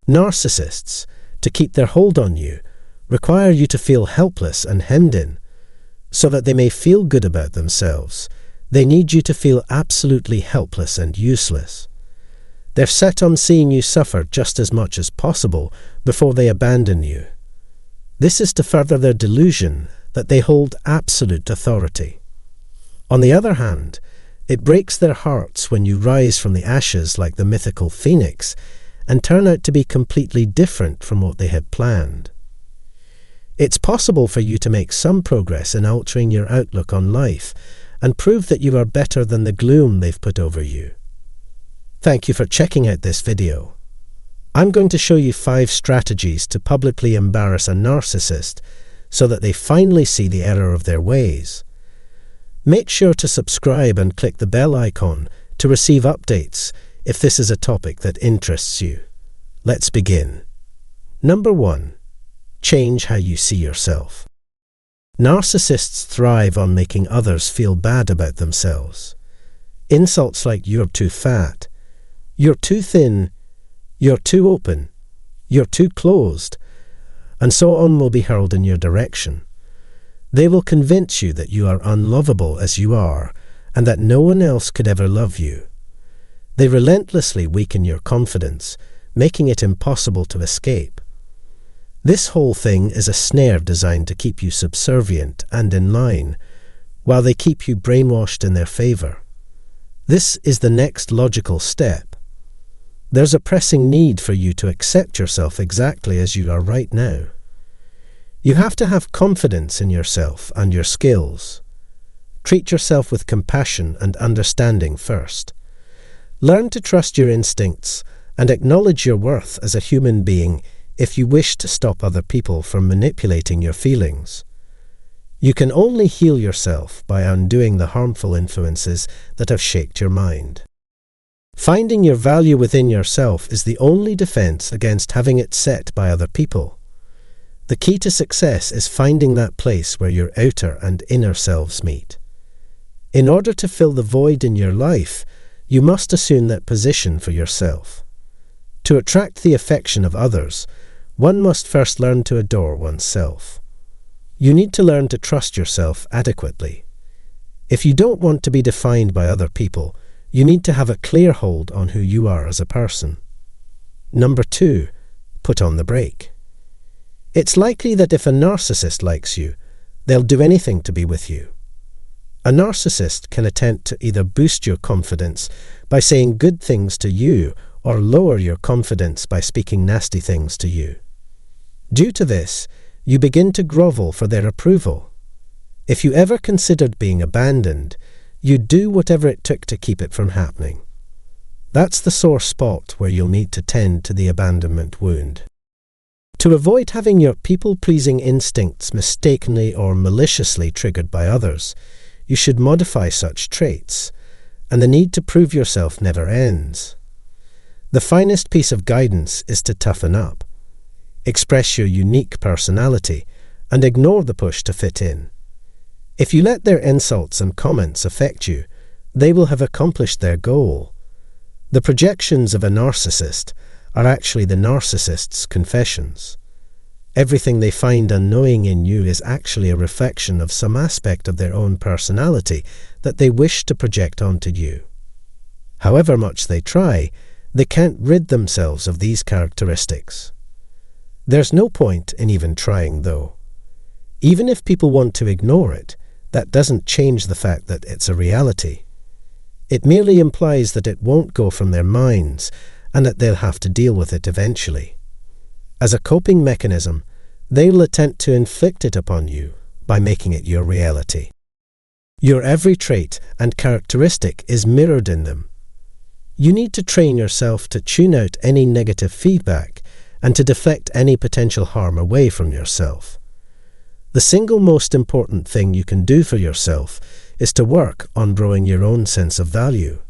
Narcissists, to keep their hold on you, require you to feel helpless and hemmed in. So that they may feel good about themselves, they need you to feel absolutely helpless and useless. They're set on seeing you suffer just as much as possible before they abandon you. This is to further their delusion that they hold absolute authority. On the other hand, it breaks their hearts when you rise from the ashes like the mythical Phenix and turn out to be completely different from what they had planned. It's possible for you to make some progress in altering your outlook on life and prove that you are better than the gloom they've put over you. Thank you for checking out this video. I'm going to show you 5 strategies to publicly embarrass a narcissist so that they finally see the error of their ways. Make sure to subscribe and click the bell icon to receive updates if this is a topic that interests you. Let's begin. Number 1. Change how you see yourself. Narcissists thrive on making others feel bad about themselves. Insults like "you're too fat," "you're too thin," "you're too open," "you're too closed," and so on will be hurled in your direction. They will convince you that you are unlovable as you are and that no one else could ever love you. They relentlessly weaken your confidence, making it impossible to escape. This whole thing is a snare designed to keep you subservient and in line, while they keep you brainwashed in their favor. This is the next logical step. There's a pressing need for you to accept yourself exactly as you are right now. You have to have confidence in yourself and your skills. Treat yourself with compassion and understanding first. Learn to trust your instincts and acknowledge your worth as a human being if you wish to stop other people from manipulating your feelings. You can only heal yourself by undoing the harmful influences that have shaped your mind. Finding your value within yourself is the only defense against having it set by other people. The key to success is finding that place where your outer and inner selves meet. In order to fill the void in your life, you must assume that position for yourself. To attract the affection of others, one must first learn to adore oneself. You need to learn to trust yourself adequately. If you don't want to be defined by other people, you need to have a clear hold on who you are as a person. Number 2, put on the brake. It's likely that if a narcissist likes you, they'll do anything to be with you. A narcissist can attempt to either boost your confidence by saying good things to you or lower your confidence by speaking nasty things to you. Due to this, you begin to grovel for their approval. If you ever considered being abandoned, you'd do whatever it took to keep it from happening. That's the sore spot where you'll need to tend to the abandonment wound. To avoid having your people-pleasing instincts mistakenly or maliciously triggered by others, you should modify such traits, and the need to prove yourself never ends. The finest piece of guidance is to toughen up. Express your unique personality and ignore the push to fit in. If you let their insults and comments affect you, they will have accomplished their goal. The projections of a narcissist are actually the narcissist's confessions. Everything they find annoying in you is actually a reflection of some aspect of their own personality that they wish to project onto you. However much they try, they can't rid themselves of these characteristics. There's no point in even trying, though. Even if people want to ignore it, that doesn't change the fact that it's a reality. It merely implies that it won't go from their minds and that they'll have to deal with it eventually. As a coping mechanism, they'll attempt to inflict it upon you by making it your reality. Your every trait and characteristic is mirrored in them. You need to train yourself to tune out any negative feedback and to deflect any potential harm away from yourself. The single most important thing you can do for yourself is to work on growing your own sense of value.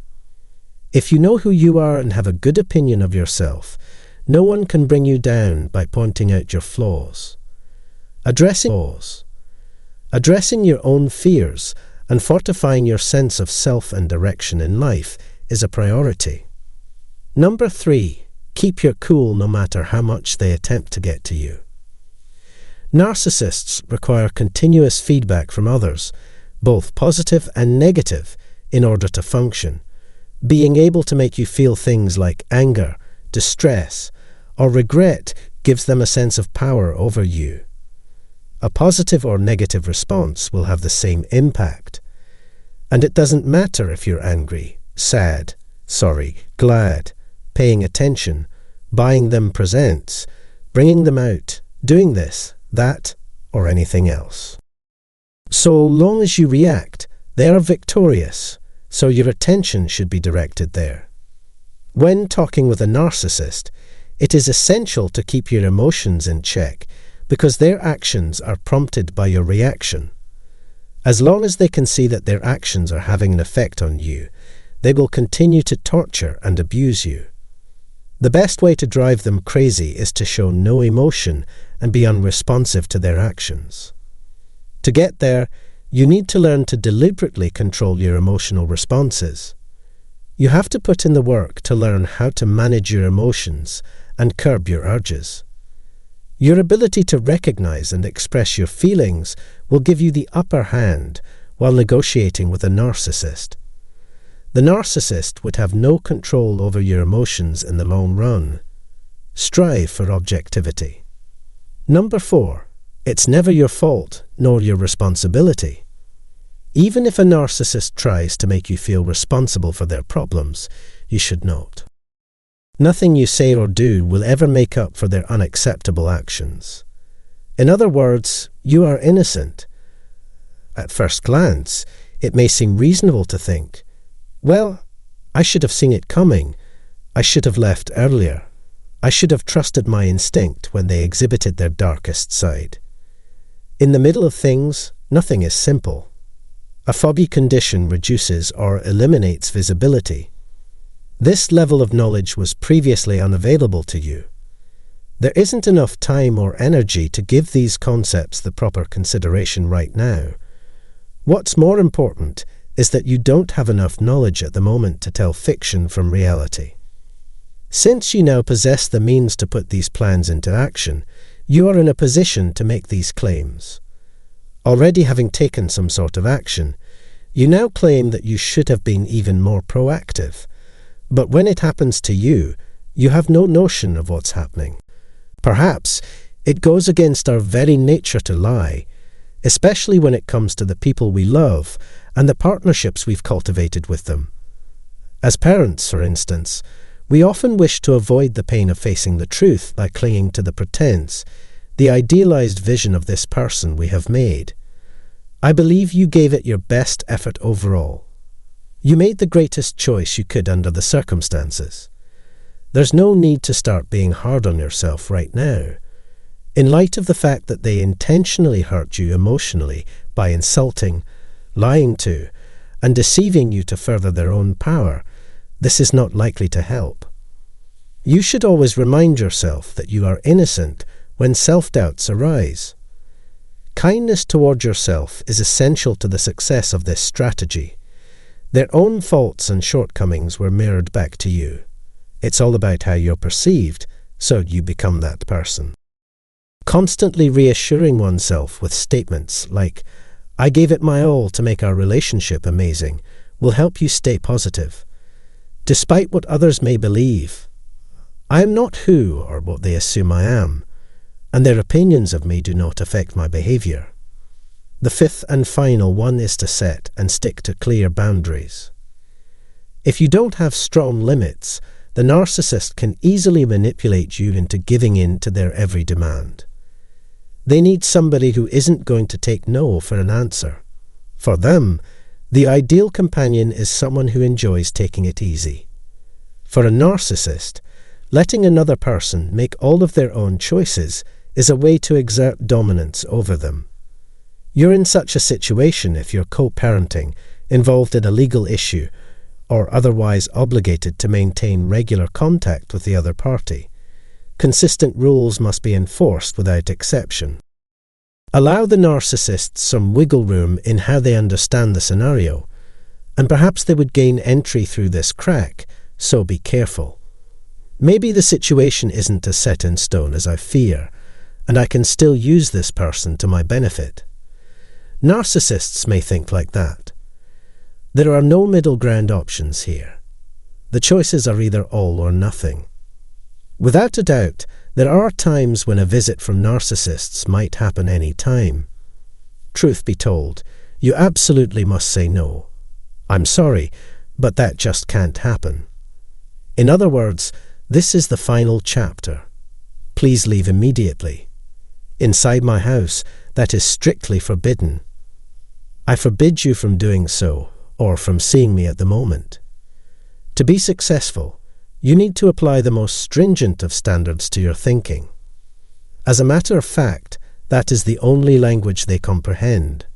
If you know who you are and have a good opinion of yourself, no one can bring you down by pointing out your flaws. Addressing your own fears and fortifying your sense of self and direction in life is a priority. Number 3, Keep your cool no matter how much they attempt to get to you. Narcissists require continuous feedback from others, both positive and negative, in order to function. Being able to make you feel things like anger, distress, or regret gives them a sense of power over you. A positive or negative response will have the same impact. And it doesn't matter if you're angry, sad, sorry, glad, paying attention, buying them presents, bringing them out, doing this, that, or anything else. So long as you react, they are victorious, so your attention should be directed there. When talking with a narcissist, it is essential to keep your emotions in check because their actions are prompted by your reaction. As long as they can see that their actions are having an effect on you, they will continue to torture and abuse you. The best way to drive them crazy is to show no emotion and be unresponsive to their actions. To get there, you need to learn to deliberately control your emotional responses. You have to put in the work to learn how to manage your emotions and curb your urges. Your ability to recognize and express your feelings will give you the upper hand while negotiating with a narcissist. The narcissist would have no control over your emotions in the long run. Strive for objectivity. Number 4. It's never your fault nor your responsibility. Even if a narcissist tries to make you feel responsible for their problems, you should note: nothing you say or do will ever make up for their unacceptable actions. In other words, you are innocent. At first glance, it may seem reasonable to think, well, I should have seen it coming. I should have left earlier. I should have trusted my instinct when they exhibited their darkest side. In the middle of things, nothing is simple. A foggy condition reduces or eliminates visibility. This level of knowledge was previously unavailable to you. There isn't enough time or energy to give these concepts the proper consideration right now. What's more important is that you don't have enough knowledge at the moment to tell fiction from reality. Since you now possess the means to put these plans into action, you are in a position to make these claims. Already having taken some sort of action, you now claim that you should have been even more proactive. But when it happens to you, you have no notion of what's happening. Perhaps it goes against our very nature to lie, especially when it comes to the people we love and the partnerships we've cultivated with them. As parents, for instance, we often wish to avoid the pain of facing the truth by clinging to the pretense, the idealized vision of this person we have made. I believe you gave it your best effort overall. You made the greatest choice you could under the circumstances. There's no need to start being hard on yourself right now. In light of the fact that they intentionally hurt you emotionally by insulting, lying to, and deceiving you to further their own power, this is not likely to help. You should always remind yourself that you are innocent when self-doubts arise. Kindness toward yourself is essential to the success of this strategy. Their own faults and shortcomings were mirrored back to you. It's all about how you're perceived, so you become that person. Constantly reassuring oneself with statements like, "I gave it my all to make our relationship amazing," will help you stay positive. Despite what others may believe, I am not who or what they assume I am, and their opinions of me do not affect my behavior. The fifth and final one is to set and stick to clear boundaries. If you don't have strong limits, the narcissist can easily manipulate you into giving in to their every demand. They need somebody who isn't going to take no for an answer. For them, the ideal companion is someone who enjoys taking it easy. For a narcissist, letting another person make all of their own choices is a way to exert dominance over them. You're in such a situation if you're co-parenting, involved in a legal issue, or otherwise obligated to maintain regular contact with the other party. Consistent rules must be enforced without exception. Allow the narcissist some wiggle room in how they understand the scenario, and perhaps they would gain entry through this crack, so be careful. Maybe the situation isn't as set in stone as I fear, and I can still use this person to my benefit. Narcissists may think like that. There are no middle ground options here. The choices are either all or nothing. Without a doubt, there are times when a visit from narcissists might happen any time. Truth be told, you absolutely must say no. I'm sorry, but that just can't happen. In other words, this is the final chapter. Please leave immediately. Inside my house, that is strictly forbidden. I forbid you from doing so, or from seeing me at the moment. To be successful, you need to apply the most stringent of standards to your thinking. As a matter of fact, that is the only language they comprehend.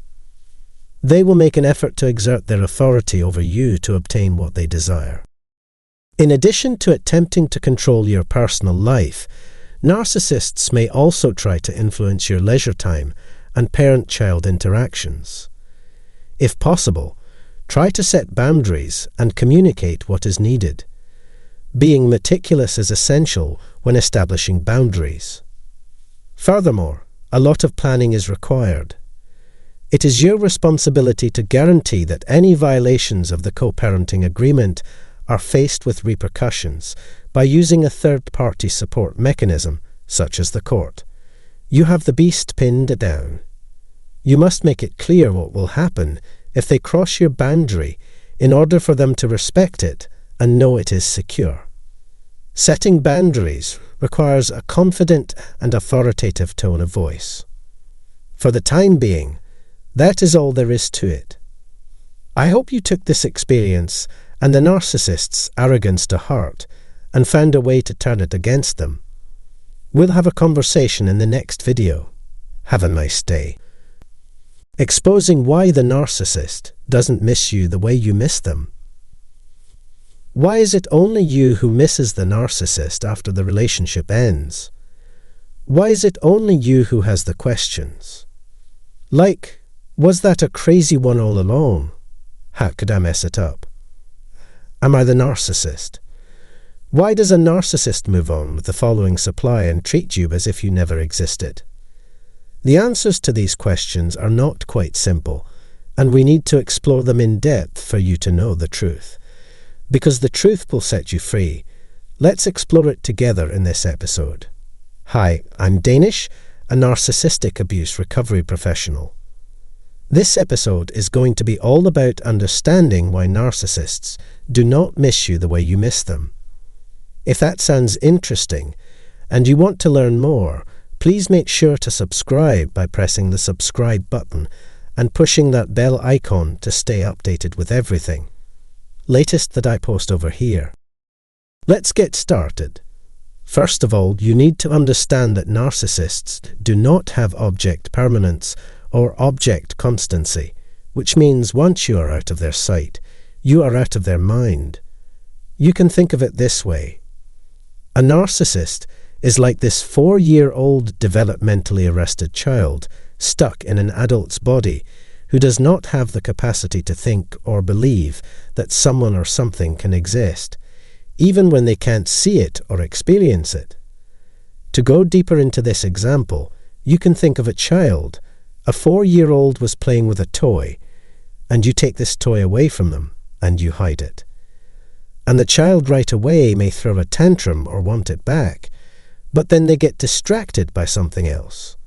They will make an effort to exert their authority over you to obtain what they desire. In addition to attempting to control your personal life, narcissists may also try to influence your leisure time and parent-child interactions. If possible, try to set boundaries and communicate what is needed. Being meticulous is essential when establishing boundaries. Furthermore, a lot of planning is required. It is your responsibility to guarantee that any violations of the co-parenting agreement are faced with repercussions by using a third-party support mechanism, such as the court. You have the beast pinned down. You must make it clear what will happen if they cross your boundary in order for them to respect it and know it is secure. Setting boundaries requires a confident and authoritative tone of voice. For the time being, that is all there is to it. I hope you took this experience and the narcissist's arrogance to heart and found a way to turn it against them. We'll have a conversation in the next video. Have a nice day. Exposing why the narcissist doesn't miss you the way you miss them. Why is it only you who misses the narcissist after the relationship ends? Why is it only you who has the questions? Like, was that a crazy one all along? How could I mess it up? Am I the narcissist? Why does a narcissist move on with the following supply and treat you as if you never existed? The answers to these questions are not quite simple, and we need to explore them in depth for you to know the truth. Because the truth will set you free, let's explore it together in this episode. Hi, I'm Danish, a narcissistic abuse recovery professional. This episode is going to be all about understanding why narcissists do not miss you the way you miss them. If that sounds interesting, and you want to learn more, please make sure to subscribe by pressing the subscribe button and pushing that bell icon to stay updated with everything latest that I post over here. Let's get started. First of all, you need to understand that narcissists do not have object permanence or object constancy, which means once you are out of their sight, you are out of their mind. You can think of it this way. A narcissist is like this 4-year-old developmentally arrested child stuck in an adult's body who does not have the capacity to think or believe that someone or something can exist, even when they can't see it or experience it. To go deeper into this example, you can think of a child. A 4-year-old was playing with a toy, and you take this toy away from them, and you hide it. And the child right away may throw a tantrum or want it back, but then they get distracted by something else.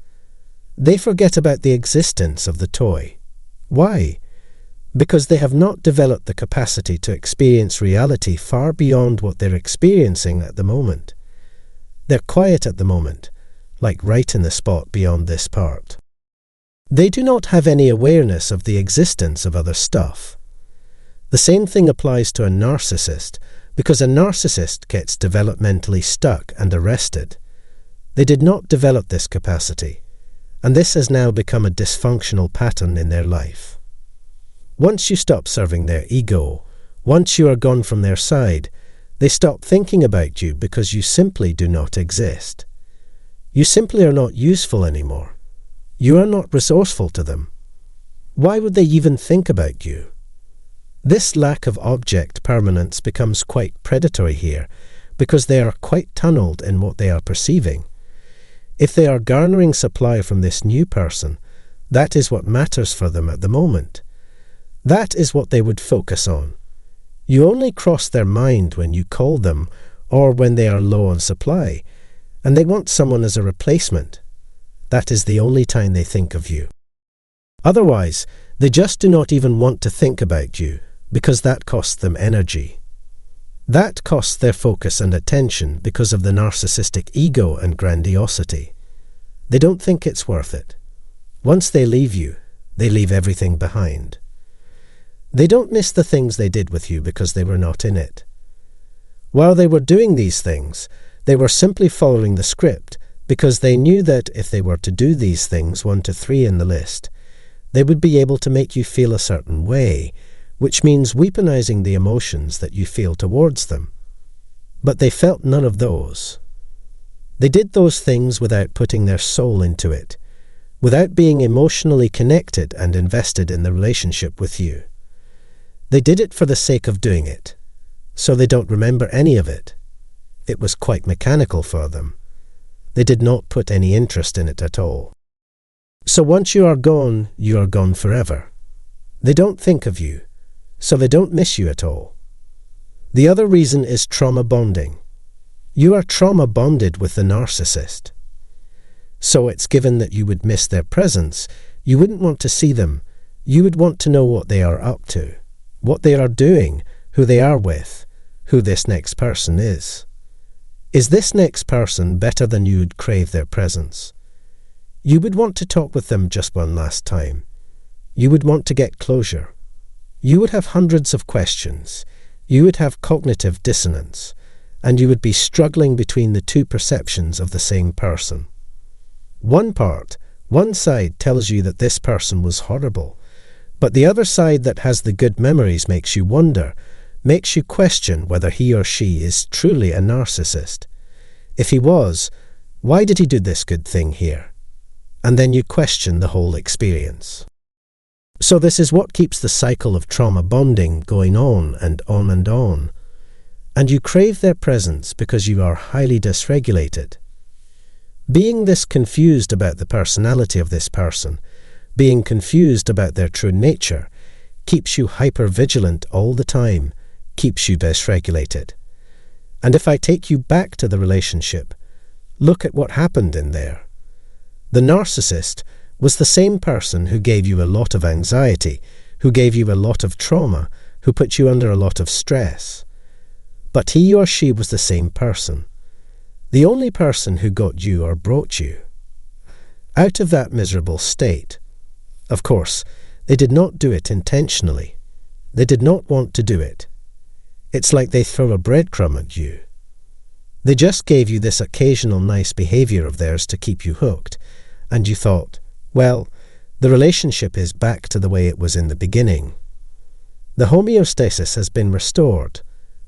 They forget about the existence of the toy. Why? Because they have not developed the capacity to experience reality far beyond what they're experiencing at the moment. They're quiet at the moment, like right in the spot beyond this part. They do not have any awareness of the existence of other stuff. The same thing applies to a narcissist, because a narcissist gets developmentally stuck and arrested. They did not develop this capacity, and this has now become a dysfunctional pattern in their life. Once you stop serving their ego, once you are gone from their side, they stop thinking about you because you simply do not exist. You simply are not useful anymore. You are not resourceful to them. Why would they even think about you? This lack of object permanence becomes quite predatory here, because they are quite tunneled in what they are perceiving. If they are garnering supply from this new person, that is what matters for them at the moment. That is what they would focus on. You only cross their mind when you call them or when they are low on supply, and they want someone as a replacement. That is the only time they think of you. Otherwise, they just do not even want to think about you, because that costs them energy. That costs their focus and attention because of the narcissistic ego and grandiosity. They don't think it's worth it. Once they leave you, they leave everything behind. They don't miss the things they did with you because they were not in it. While they were doing these things, they were simply following the script because they knew that if they were to do these things 1 to 3 in the list, they would be able to make you feel a certain way, which means weaponizing the emotions that you feel towards them. But they felt none of those. They did those things without putting their soul into it, without being emotionally connected and invested in the relationship with you. They did it for the sake of doing it, so they don't remember any of it. It was quite mechanical for them. They did not put any interest in it at all. So once you are gone forever. They don't think of you, so they don't miss you at all. The other reason is trauma bonding. You are trauma bonded with the narcissist. So it's given that you would miss their presence, you wouldn't want to see them, you would want to know what they are up to, what they are doing, who they are with, who this next person is. Is this next person better than you would crave their presence? You would want to talk with them just one last time. You would want to get closure. You would have hundreds of questions. You would have cognitive dissonance, and you would be struggling between the two perceptions of the same person. One side tells you that this person was horrible, but the other side that has the good memories makes you wonder, makes you question whether he or she is truly a narcissist. If he was, why did he do this good thing here? And then you question the whole experience. So this is what keeps the cycle of trauma bonding going on and on and on. And you crave their presence because you are highly dysregulated. Being this confused about the personality of this person, being confused about their true nature, keeps you hyper-vigilant all the time, keeps you dysregulated. And if I take you back to the relationship, look at what happened in there. The narcissist was the same person who gave you a lot of anxiety, who gave you a lot of trauma, who put you under a lot of stress. But he or she was the same person. The only person who got you or brought you out of that miserable state. Of course, they did not do it intentionally. They did not want to do it. It's like they throw a breadcrumb at you. They just gave you this occasional nice behavior of theirs to keep you hooked, and you thought, well, the relationship is back to the way it was in the beginning. The homeostasis has been restored,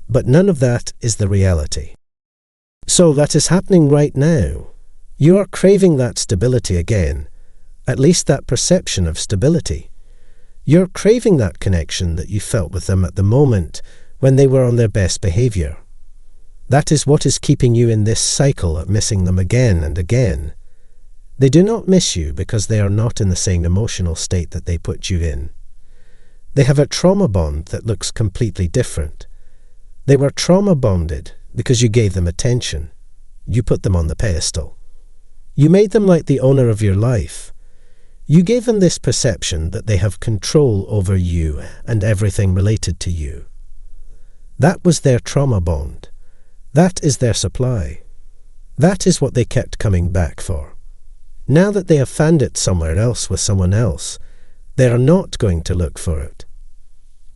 but none of that is the reality. So that is happening right now. You are craving that stability again, at least that perception of stability. You're craving that connection that you felt with them at the moment when they were on their best behavior. That is what is keeping you in this cycle of missing them again and again. They do not miss you because they are not in the same emotional state that they put you in. They have a trauma bond that looks completely different. They were trauma bonded because you gave them attention. You put them on the pedestal. You made them like the owner of your life. You gave them this perception that they have control over you and everything related to you. That was their trauma bond. That is their supply. That is what they kept coming back for. Now that they have found it somewhere else with someone else, they are not going to look for it.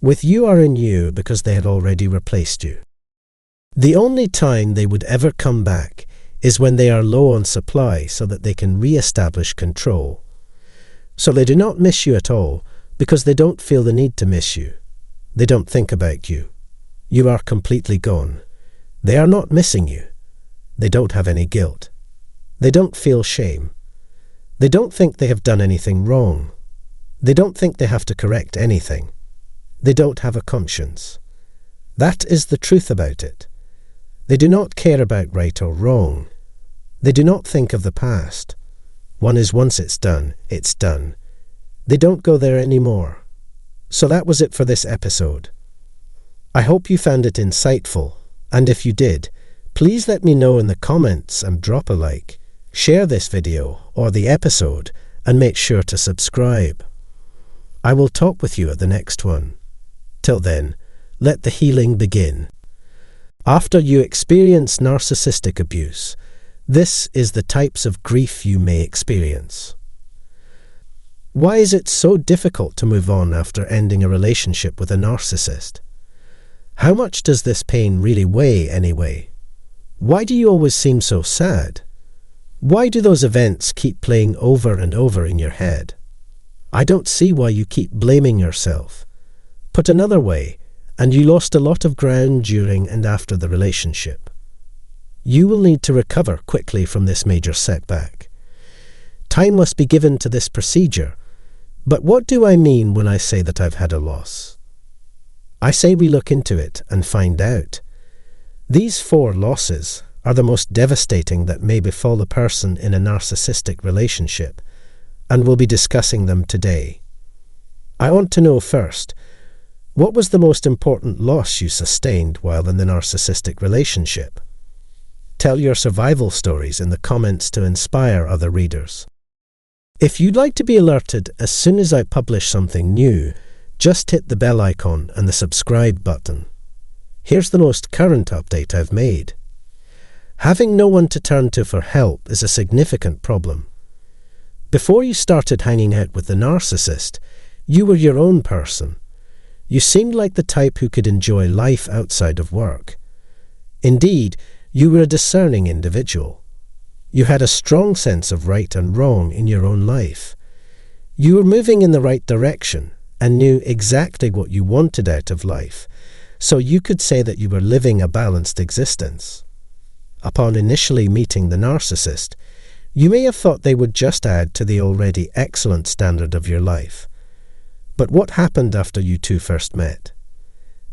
With you are in you because they had already replaced you. The only time they would ever come back is when they are low on supply so that they can re-establish control. So they do not miss you at all because they don't feel the need to miss you. They don't think about you. You are completely gone. They are not missing you. They don't have any guilt. They don't feel shame. They don't think they have done anything wrong. They don't think they have to correct anything. They don't have a conscience. That is the truth about it. They do not care about right or wrong. They do not think of the past. One is once it's done, it's done. They don't go there anymore. So that was it for this episode. I hope you found it insightful, and if you did, please let me know in the comments and drop a like, share this video or the episode, and make sure to subscribe. I will talk with you at the next one. Till then, let the healing begin. After you experience narcissistic abuse, this is the types of grief you may experience. Why is it so difficult to move on after ending a relationship with a narcissist? How much does this pain really weigh anyway? Why do you always seem so sad? Why do those events keep playing over and over in your head? I don't see why you keep blaming yourself. Put another way, and you lost a lot of ground during and after the relationship. You will need to recover quickly from this major setback. Time must be given to this procedure. But what do I mean when I say that I've had a loss? I say we look into it and find out. These 4 losses are the most devastating that may befall a person in a narcissistic relationship, and we'll be discussing them today. I want to know first, what was the most important loss you sustained while in the narcissistic relationship? Tell your survival stories in the comments to inspire other readers. If you'd like to be alerted as soon as I publish something new, just hit the bell icon and the subscribe button. Here's the most current update I've made. Having no one to turn to for help is a significant problem. Before you started hanging out with the narcissist, you were your own person. You seemed like the type who could enjoy life outside of work. Indeed, you were a discerning individual. You had a strong sense of right and wrong in your own life. You were moving in the right direction and knew exactly what you wanted out of life, so you could say that you were living a balanced existence. Upon initially meeting the narcissist, you may have thought they would just add to the already excellent standard of your life. But what happened after you two first met?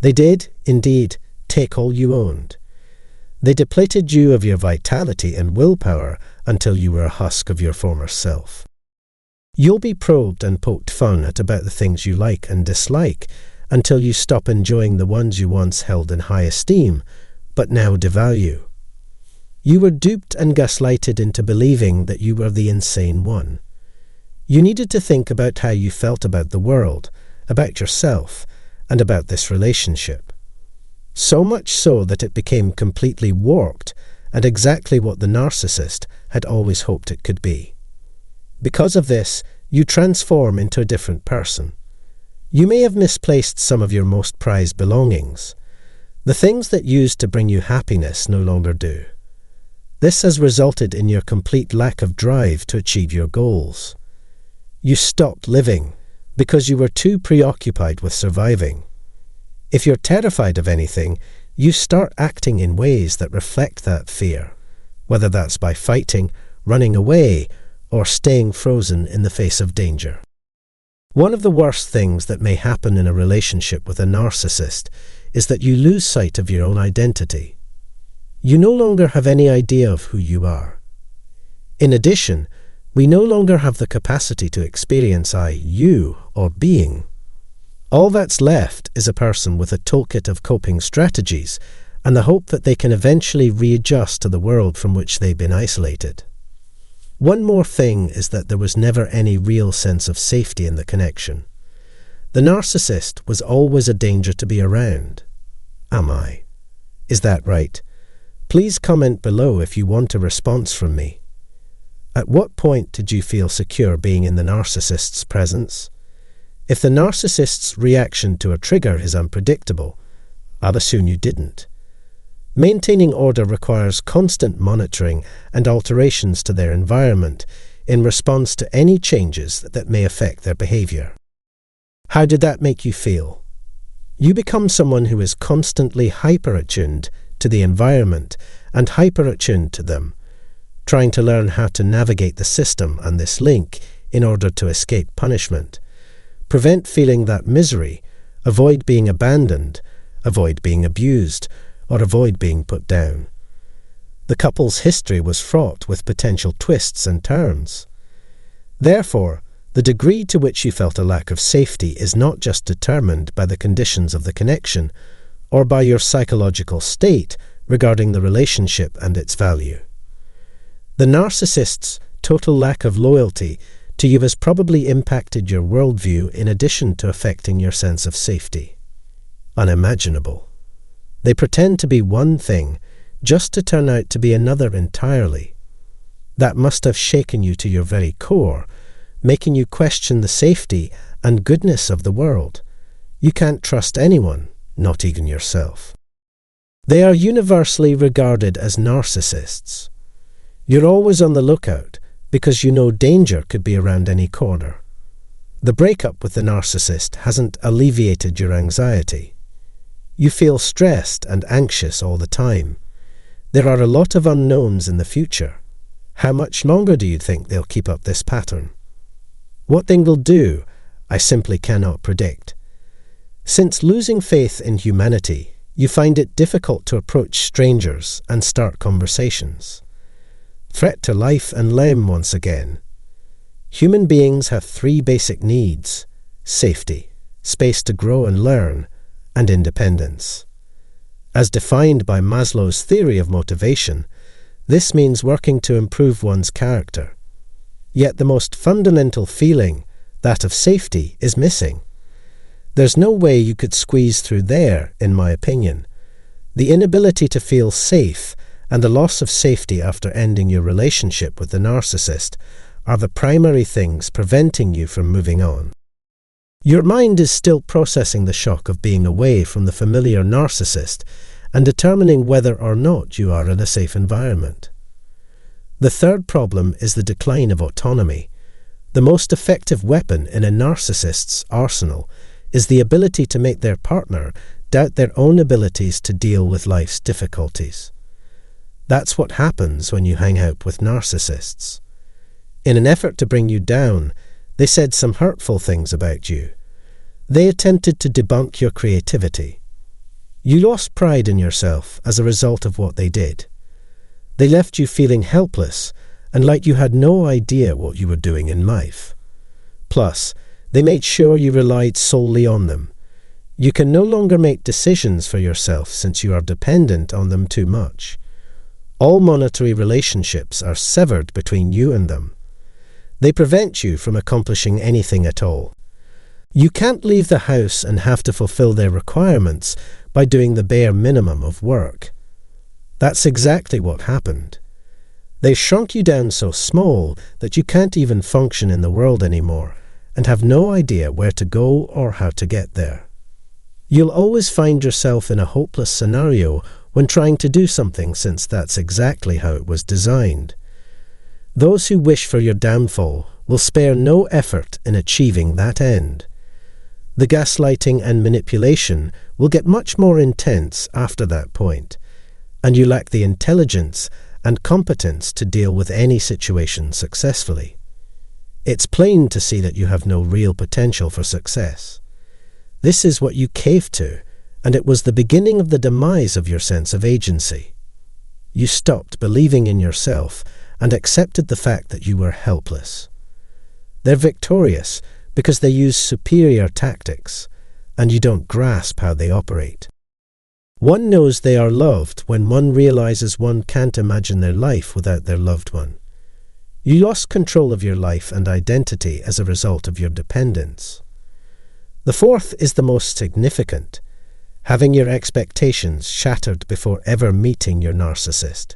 They did, indeed, take all you owned. They depleted you of your vitality and willpower until you were a husk of your former self. You'll be probed and poked fun at about the things you like and dislike until you stop enjoying the ones you once held in high esteem, but now devalue. You were duped and gaslighted into believing that you were the insane one. You needed to think about how you felt about the world, about yourself, and about this relationship. So much so that it became completely warped and exactly what the narcissist had always hoped it could be. Because of this, you transform into a different person. You may have misplaced some of your most prized belongings. The things that used to bring you happiness no longer do. This has resulted in your complete lack of drive to achieve your goals. You stopped living because you were too preoccupied with surviving. If you're terrified of anything, you start acting in ways that reflect that fear, whether that's by fighting, running away, or staying frozen in the face of danger. One of the worst things that may happen in a relationship with a narcissist is that you lose sight of your own identity. You no longer have any idea of who you are. In addition, we no longer have the capacity to experience you, or being. All that's left is a person with a toolkit of coping strategies and the hope that they can eventually readjust to the world from which they've been isolated. One more thing is that there was never any real sense of safety in the connection. The narcissist was always a danger to be around. Am I? Is that right? Please comment below if you want a response from me. At what point did you feel secure being in the narcissist's presence? If the narcissist's reaction to a trigger is unpredictable, I'll assume you didn't. Maintaining order requires constant monitoring and alterations to their environment in response to any changes that may affect their behavior. How did that make you feel? You become someone who is constantly hyper-attuned to the environment and hyper-attuned to them, trying to learn how to navigate the system and this link in order to escape punishment, prevent feeling that misery, avoid being abandoned, avoid being abused, or avoid being put down. The couple's history was fraught with potential twists and turns. Therefore, the degree to which you felt a lack of safety is not just determined by the conditions of the connection or by your psychological state regarding the relationship and its value. The narcissist's total lack of loyalty to you has probably impacted your worldview in addition to affecting your sense of safety. Unimaginable. They pretend to be one thing just to turn out to be another entirely. That must have shaken you to your very core, making you question the safety and goodness of the world. You can't trust anyone, not even yourself. They are universally regarded as narcissists. You're always on the lookout because you know danger could be around any corner. The breakup with the narcissist hasn't alleviated your anxiety. You feel stressed and anxious all the time. There are a lot of unknowns in the future. How much longer do you think they'll keep up this pattern? What they will do, I simply cannot predict. Since losing faith in humanity, you find it difficult to approach strangers and start conversations. Threat to life and limb once again. Human beings have 3 basic needs: safety, space to grow and learn, and independence. As defined by Maslow's theory of motivation, this means working to improve one's character. Yet the most fundamental feeling, that of safety, is missing. There's no way you could squeeze through there, in my opinion. The inability to feel safe and the loss of safety after ending your relationship with the narcissist are the primary things preventing you from moving on. Your mind is still processing the shock of being away from the familiar narcissist and determining whether or not you are in a safe environment. The third problem is the decline of autonomy. The most effective weapon in a narcissist's arsenal is the ability to make their partner doubt their own abilities to deal with life's difficulties. That's what happens when you hang out with narcissists. In an effort to bring you down, they said some hurtful things about you. They attempted to debunk your creativity. You lost pride in yourself as a result of what they did. They left you feeling helpless and like you had no idea what you were doing in life. Plus, they made sure you relied solely on them. You can no longer make decisions for yourself since you are dependent on them too much. All monetary relationships are severed between you and them. They prevent you from accomplishing anything at all. You can't leave the house and have to fulfill their requirements by doing the bare minimum of work. That's exactly what happened. They shrunk you down so small that you can't even function in the world anymore and have no idea where to go or how to get there. You'll always find yourself in a hopeless scenario when trying to do something, since that's exactly how it was designed. Those who wish for your downfall will spare no effort in achieving that end. The gaslighting and manipulation will get much more intense after that point, and you lack the intelligence and competence to deal with any situation successfully. It's plain to see that you have no real potential for success. This is what you caved to, and it was the beginning of the demise of your sense of agency. You stopped believing in yourself and accepted the fact that you were helpless. They're victorious because they use superior tactics, and you don't grasp how they operate. One knows they are loved when one realizes one can't imagine their life without their loved one. You lost control of your life and identity as a result of your dependence. The fourth is the most significant: having your expectations shattered before ever meeting your narcissist.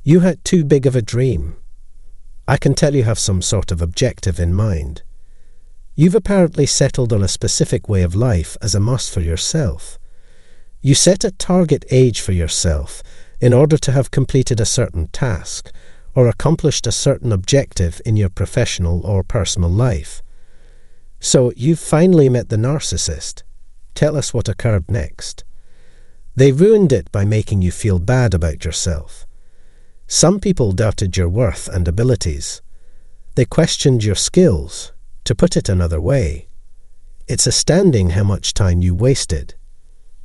You had too big of a dream. I can tell you have some sort of objective in mind. You've apparently settled on a specific way of life as a must for yourself. You set a target age for yourself in order to have completed a certain task or accomplished a certain objective in your professional or personal life. So you've finally met the narcissist. Tell us what occurred next. They ruined it by making you feel bad about yourself. Some people doubted your worth and abilities. They questioned your skills. To put it another way, it's astounding how much time you wasted.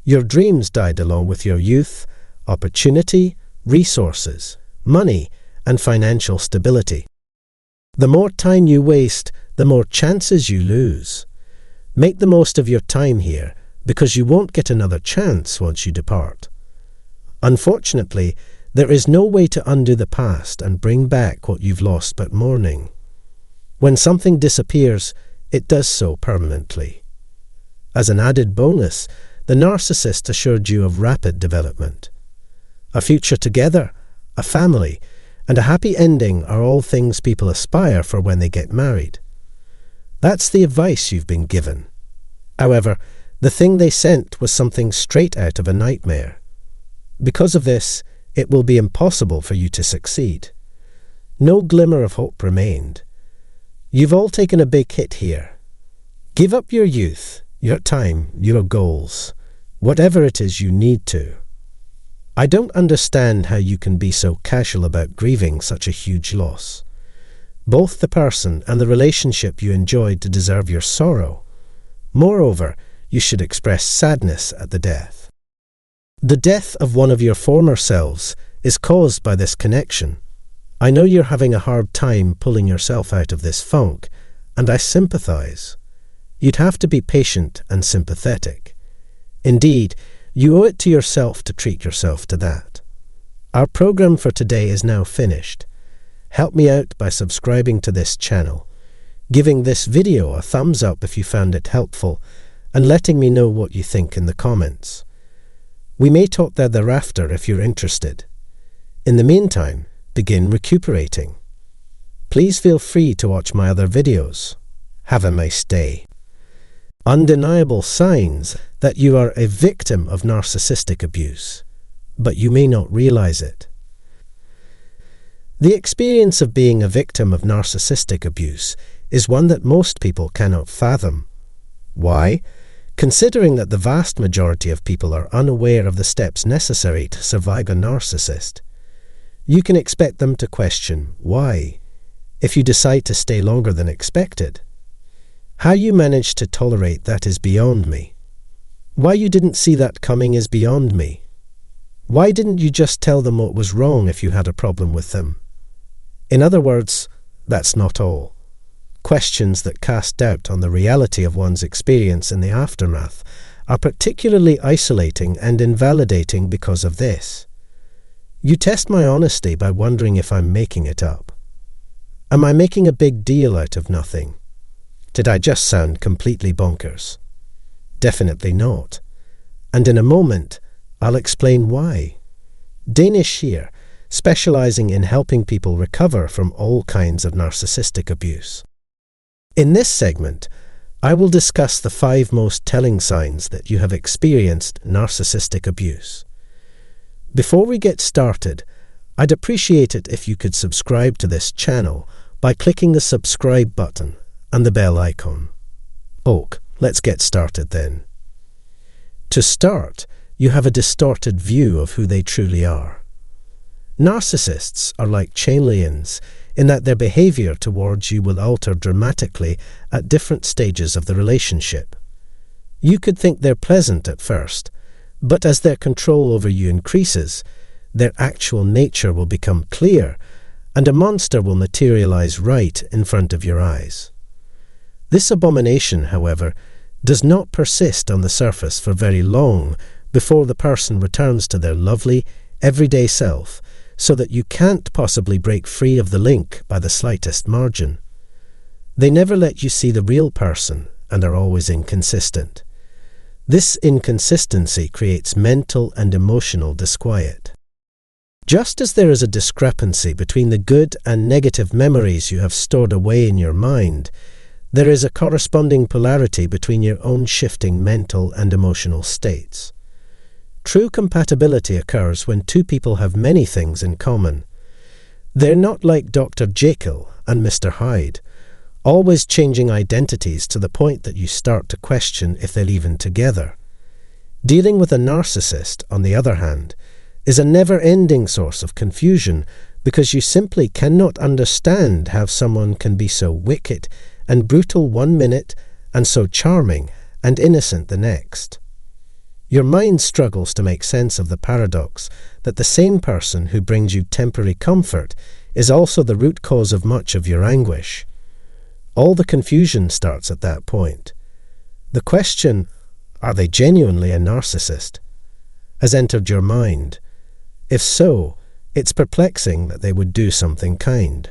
Your dreams died along with your youth, opportunity, resources, money, and financial stability. The more time you waste, the more chances you lose. Make the most of your time here, because you won't get another chance once you depart. Unfortunately, there is no way to undo the past and bring back what you've lost but mourning. When something disappears, it does so permanently. As an added bonus, the narcissist assured you of rapid development. A future together, a family, and a happy ending are all things people aspire for when they get married. That's the advice you've been given. However, the thing they sent was something straight out of a nightmare. Because of this, it will be impossible for you to succeed. No glimmer of hope remained. You've all taken a big hit here. Give up your youth, your time, your goals, whatever it is you need to. I don't understand how you can be so casual about grieving such a huge loss. Both the person and the relationship you enjoyed deserve your sorrow. Moreover, you should express sadness at the death. The death of one of your former selves is caused by this connection. I know you're having a hard time pulling yourself out of this funk, and I sympathize. You'd have to be patient and sympathetic. Indeed, you owe it to yourself to treat yourself to that. Our program for today is now finished. Help me out by subscribing to this channel, giving this video a thumbs up if you found it helpful, and letting me know what you think in the comments. We may talk there thereafter if you're interested. In the meantime, begin recuperating. Please feel free to watch my other videos. Have a nice day. Undeniable signs that you are a victim of narcissistic abuse, but you may not realize it. The experience of being a victim of narcissistic abuse is one that most people cannot fathom. Why? Considering that the vast majority of people are unaware of the steps necessary to survive a narcissist. You can expect them to question why, if you decide to stay longer than expected. How you managed to tolerate that is beyond me. Why you didn't see that coming is beyond me. Why didn't you just tell them what was wrong if you had a problem with them? In other words, that's not all. Questions that cast doubt on the reality of one's experience in the aftermath are particularly isolating and invalidating because of this. You test my honesty by wondering if I'm making it up. Am I making a big deal out of nothing? Did I just sound completely bonkers? Definitely not. And in a moment, I'll explain why. Danish here, specializing in helping people recover from all kinds of narcissistic abuse. In this segment, I will discuss the 5 most telling signs that you have experienced narcissistic abuse. Before we get started, I'd appreciate it if you could subscribe to this channel by clicking the subscribe button and the bell icon. Let's get started then. To start, you have a distorted view of who they truly are. Narcissists are like chameleons in that their behavior towards you will alter dramatically at different stages of the relationship. You could think they're pleasant at first, but as their control over you increases, their actual nature will become clear, and a monster will materialize right in front of your eyes. This abomination, however, does not persist on the surface for very long before the person returns to their lovely, everyday self, so that you can't possibly break free of the link by the slightest margin. They never let you see the real person and are always inconsistent. This inconsistency creates mental and emotional disquiet. Just as there is a discrepancy between the good and negative memories you have stored away in your mind, there is a corresponding polarity between your own shifting mental and emotional states. True compatibility occurs when two people have many things in common. They're not like Dr. Jekyll and Mr. Hyde, always changing identities to the point that you start to question if they're even together. Dealing with a narcissist, on the other hand, is a never-ending source of confusion because you simply cannot understand how someone can be so wicked and brutal one minute and so charming and innocent the next. Your mind struggles to make sense of the paradox that the same person who brings you temporary comfort is also the root cause of much of your anguish. All the confusion starts at that point. The question, are they genuinely a narcissist, has entered your mind. If so, it's perplexing that they would do something kind.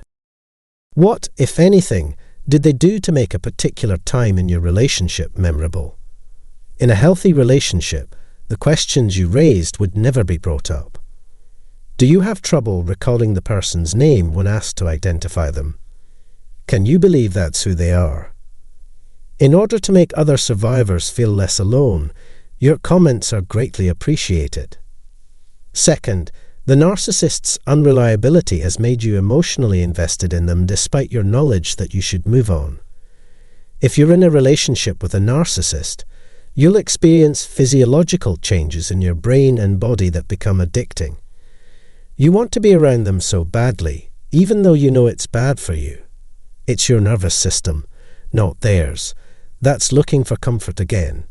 What, if anything, did they do to make a particular time in your relationship memorable? In a healthy relationship, the questions you raised would never be brought up. Do you have trouble recalling the person's name when asked to identify them? Can you believe that's who they are? In order to make other survivors feel less alone, your comments are greatly appreciated. Second, the narcissist's unreliability has made you emotionally invested in them despite your knowledge that you should move on. If you're in a relationship with a narcissist, you'll experience physiological changes in your brain and body that become addicting. You want to be around them so badly, even though you know it's bad for you. It's your nervous system, not theirs, that's looking for comfort again.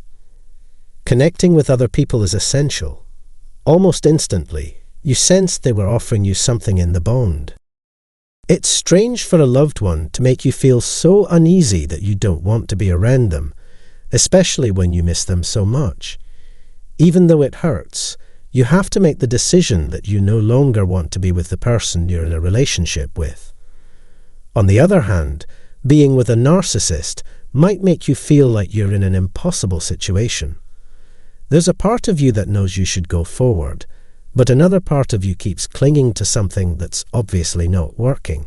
Connecting with other people is essential. Almost instantly, you sensed they were offering you something in the bond. It's strange for a loved one to make you feel so uneasy that you don't want to be around them, especially when you miss them so much. Even though it hurts, you have to make the decision that you no longer want to be with the person you're in a relationship with. On the other hand, being with a narcissist might make you feel like you're in an impossible situation. There's a part of you that knows you should go forward, but another part of you keeps clinging to something that's obviously not working.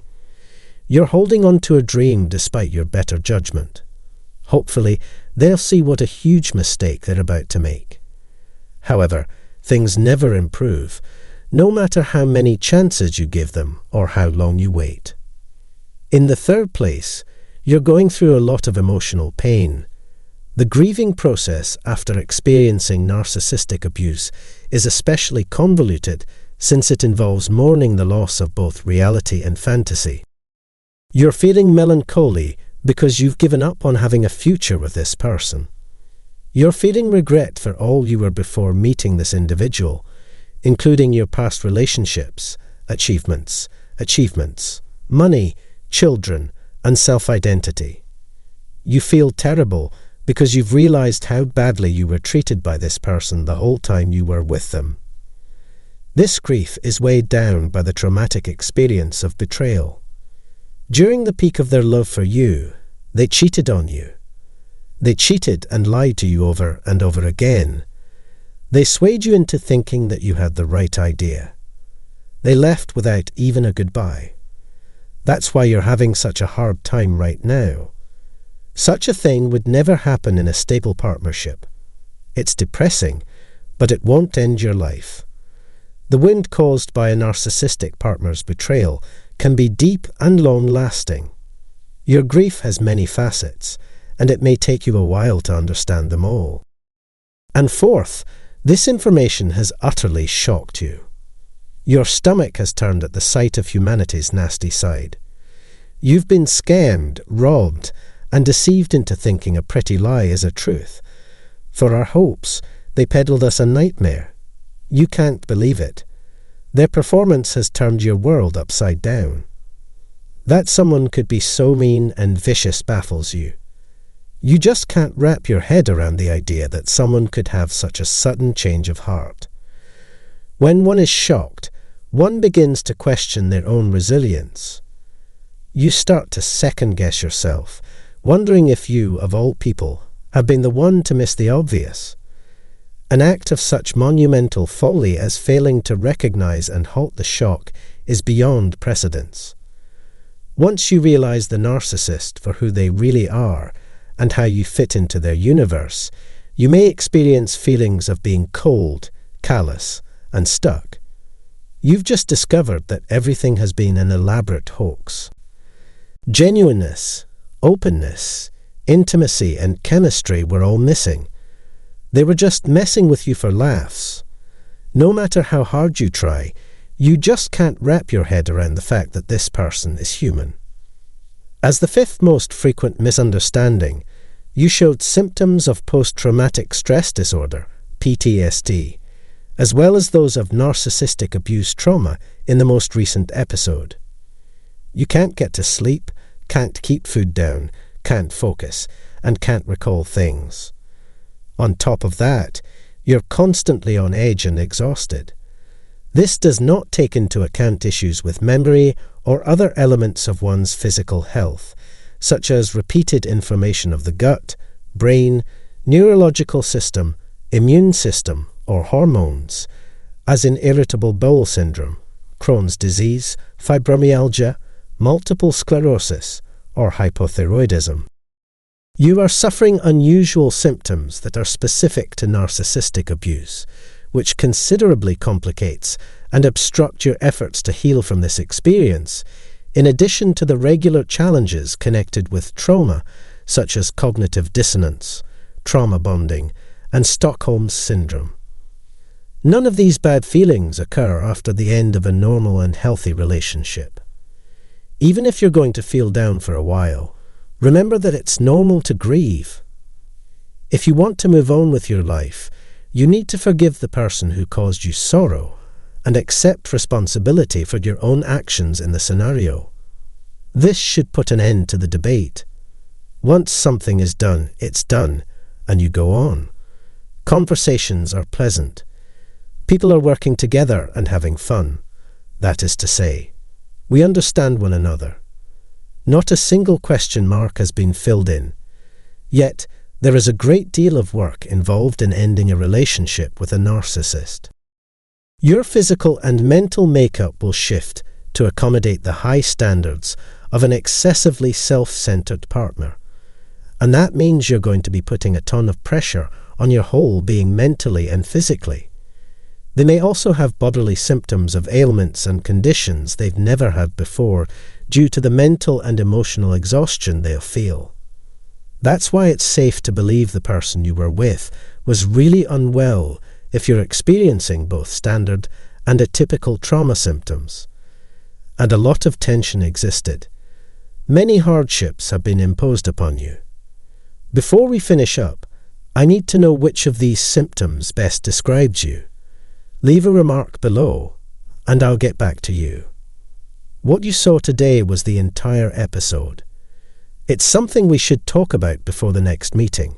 You're holding on to a dream despite your better judgment. Hopefully, they'll see what a huge mistake they're about to make. However, things never improve, no matter how many chances you give them or how long you wait. In the third place, you're going through a lot of emotional pain. The grieving process after experiencing narcissistic abuse is especially convoluted since it involves mourning the loss of both reality and fantasy. You're feeling melancholy because you've given up on having a future with this person. You're feeling regret for all you were before meeting this individual, including your past relationships, achievements, money, children, and self-identity. You feel terrible because you've realized how badly you were treated by this person the whole time you were with them. This grief is weighed down by the traumatic experience of betrayal. During the peak of their love for you, they cheated on you. They cheated and lied to you over and over again. They swayed you into thinking that you had the right idea. They left without even a goodbye. That's why you're having such a hard time right now. Such a thing would never happen in a stable partnership. It's depressing, but it won't end your life. The wound caused by a narcissistic partner's betrayal can be deep and long-lasting. Your grief has many facets, and it may take you a while to understand them all. And fourth, this information has utterly shocked you. Your stomach has turned at the sight of humanity's nasty side. You've been scammed, robbed, and deceived into thinking a pretty lie is a truth. For our hopes, they peddled us a nightmare. You can't believe it. Their performance has turned your world upside down. That someone could be so mean and vicious baffles you. You just can't wrap your head around the idea that someone could have such a sudden change of heart. When one is shocked, one begins to question their own resilience. You start to second-guess yourself, wondering if you, of all people, have been the one to miss the obvious. An act of such monumental folly as failing to recognize and halt the shock is beyond precedence. Once you realize the narcissist for who they really are and how you fit into their universe, you may experience feelings of being cold, callous, and stuck. You've just discovered that everything has been an elaborate hoax. Genuineness, openness, intimacy, and chemistry were all missing. They were just messing with you for laughs. No matter how hard you try, you just can't wrap your head around the fact that this person is human. As the fifth most frequent misunderstanding, you showed symptoms of post-traumatic stress disorder, PTSD, as well as those of narcissistic abuse trauma in the most recent episode. You can't get to sleep, can't keep food down, can't focus, and can't recall things. On top of that, you're constantly on edge and exhausted. This does not take into account issues with memory or other elements of one's physical health, such as repeated inflammation of the gut, brain, neurological system, immune system, or hormones, as in irritable bowel syndrome, Crohn's disease, fibromyalgia, multiple sclerosis, or hypothyroidism. You are suffering unusual symptoms that are specific to narcissistic abuse, which considerably complicates and obstruct your efforts to heal from this experience, in addition to the regular challenges connected with trauma, such as cognitive dissonance, trauma bonding, and Stockholm Syndrome. None of these bad feelings occur after the end of a normal and healthy relationship. Even if you're going to feel down for a while, remember that it's normal to grieve. If you want to move on with your life, you need to forgive the person who caused you sorrow and accept responsibility for your own actions in the scenario. This should put an end to the debate. Once something is done, it's done, and you go on. Conversations are pleasant. People are working together and having fun. That is to say, we understand one another. Not a single question mark has been filled in. Yet, there is a great deal of work involved in ending a relationship with a narcissist. Your physical and mental makeup will shift to accommodate the high standards of an excessively self-centered partner. And that means you're going to be putting a ton of pressure on your whole being mentally and physically. They may also have bodily symptoms of ailments and conditions they've never had before due to the mental and emotional exhaustion they'll feel. That's why it's safe to believe the person you were with was really unwell if you're experiencing both standard and atypical trauma symptoms. And a lot of tension existed. Many hardships have been imposed upon you. Before we finish up, I need to know which of these symptoms best describes you. Leave a remark below, and I'll get back to you. What you saw today was the entire episode. It's something we should talk about before the next meeting.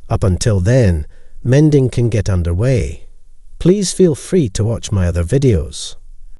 Up until then, mending can get underway. Please feel free to watch my other videos.